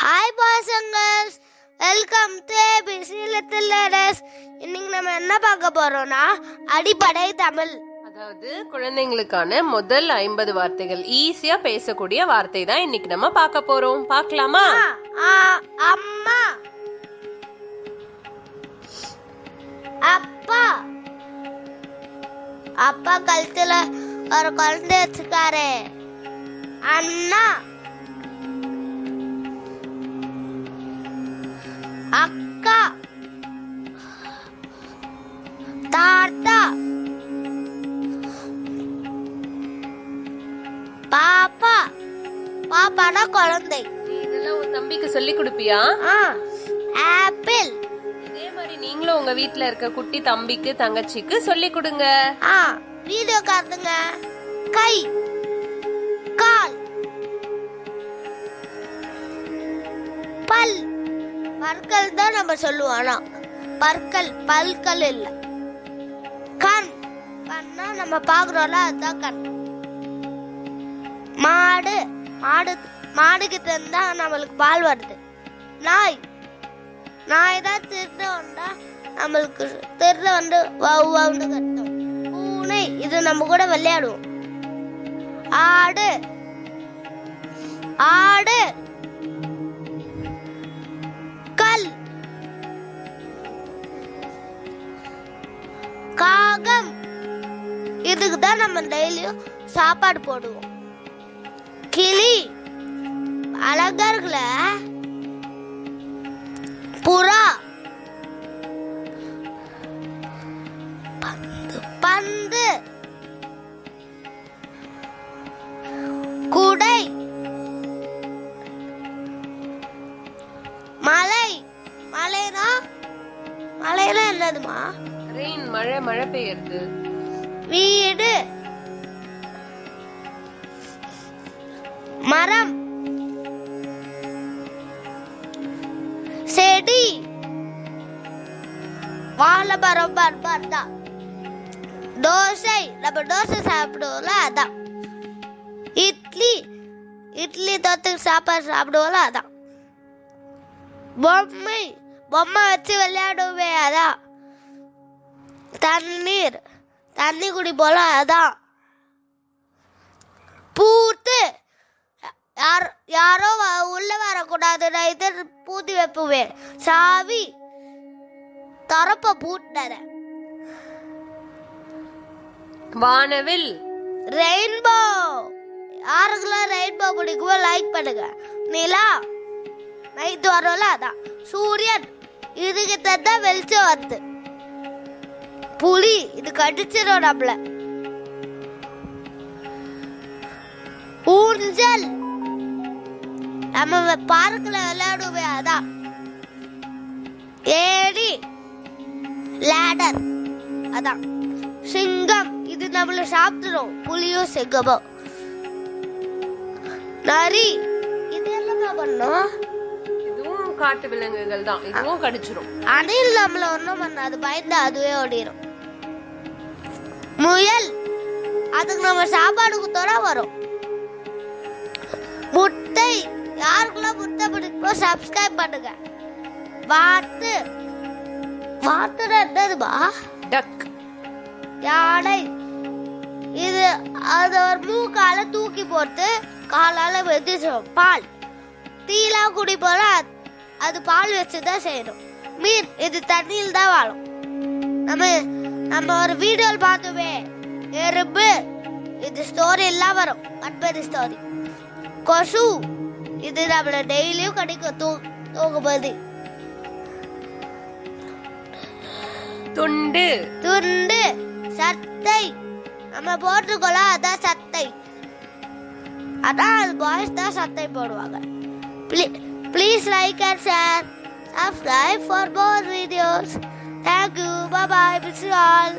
Hi boys and girls, welcome to ABC little ladders. இன்னைக்கு நம்ம என்ன பார்க்க போறோம்னா அடிப்படை தமிழ், அதாவது குழந்தைங்களுக்கான முதல் 50 வார்த்தைகள், ஈஸியா பேசக்கூடிய வார்த்தை தான் இன்னைக்கு நம்ம பார்க்க போறோம். பார்க்கலாமா? அம்மா, அப்பா, அப்பா கழுத்துல ஒரு குழந்தை வச்சுக்காரு. அண்ணா, அக்கா, தாத்தா, பாப்பா. பாப்பானா குழந்தை. இதெல்லாம் உன் தம்பிக்கு சொல்லி கொடுப்பியா? ஆப்பிள். இதே மாதிரி நீங்களும் உங்க வீட்ல இருக்க குட்டி தம்பிக்கு தங்கச்சிக்கு சொல்லி கொடுங்க. வீடியோ காட்டுங்க. கை, கால், பல். பற்கள் தான் நம்ம சொல்லுவோம், பற்கள் பல்கள் இல்ல. கண், கண்ணா நம்ம பாக்குறோம்ல, அதுதான் கண். மாடு, மாடுக்கு தந்தா நம்மளுக்கு பால் வருது. நாய், நாய் தான் திருட வந்தா நம்மளுக்கு திருட வந்து வவ்வான்னு கட்டும். பூனை, இது நம்ம கூட விளையாடுவோம். ஆடு, ஆடு, கல், காகம், இதுக்கு தான் நம்ம டெய்லியும் சாப்பாடு போடுவோம். கிளி, அழகா இருக்குல்ல. புறா, பந்து, குடை, மலை. மலைனா மலைனா என்னதுமா? ரெயின், மழை, மழை பெய்யுது. வீடு, மரம், செடி, வாழைமரம். தான் தோசை, நம்ம தோசை சாப்பிடுவோம்ல, அதான். இட்லி, இட்லி தொத்துக்கு சாப்பாடு சாப்பிடுவோம்ல, அதான். பொம்மை, பொம்மை வச்சு விளையாடுவே, அதான். தண்ணீர், தண்ணி குடிப்போல, அதான். பூத்து, யாரோ உள்ள வரக்கூடாது, இது பூத்தி வைப்புவேன். சாவி, தரப்ப பூட்டின. வானவில், ரெயின்போ. யாருக்கெல்லாம் ரெயின்போ பிடிக்குமோ லைக் பண்ணுங்க. நிலா, நைட்டு வரோம்ல, அதான். சூரியன், இதுக்கு தந்தா வெளிச்சம் வருது. புலி, இது கடிச்சிடும் நம்மள. ஊஞ்சல், நம்ம பார்க்ல விளையாடுவே, அதான். ஏடி, லேடர், அதான். சிங்கம், இது நம்மள சாப்பிடுறோம், புலியும் சிங்கமும். நரி, இது என்ன பண்ணும்? இதுவும் காட்டு விலங்குகள் தான், இதுவும் கடிச்சிரும். அணில் நம்மள ஒண்ணும் பண்ணாது, பயந்து அதுவே ஓடிடும். முயல், அதுக்கு நம்ம சாப்பாடு குத்தோட வரும். முட்டை, யாருக்குள்ள முட்டை பிடிக்குமோ சப்ஸ்கிரைப் பண்ணுங்க. வாத்து, வாத்து என்னதுமா? டக். யானை, இது அது ஒரு மூக்கால தூக்கி போட்டு காலால வெதிச்சிடும். பால், டீலா குடி போல அது பால் வச்சுதான் செய்யணும். மீன், இது தண்ணியில் தான் வாழும். நம்ம ஒரு வீடியோல பார்த்துவே. எறும்பு, இது ஸ்டோரி எல்லாம் வரும், கட்பெரி ஸ்டோரி. கொசு, இது நம்மள டெய்லியும் கிடைக்கும் தூங்கும்போது. துண்டு, துண்டு, சட்டை, நம்ம போட்டுக்கொள்ள, அதான் சட்டை. அதான் அது பாய்ஸ் தான் சட்டை போடுவாங்க. Please like and share, subscribe for more videos. Thank you. Bye bye. Miss you all.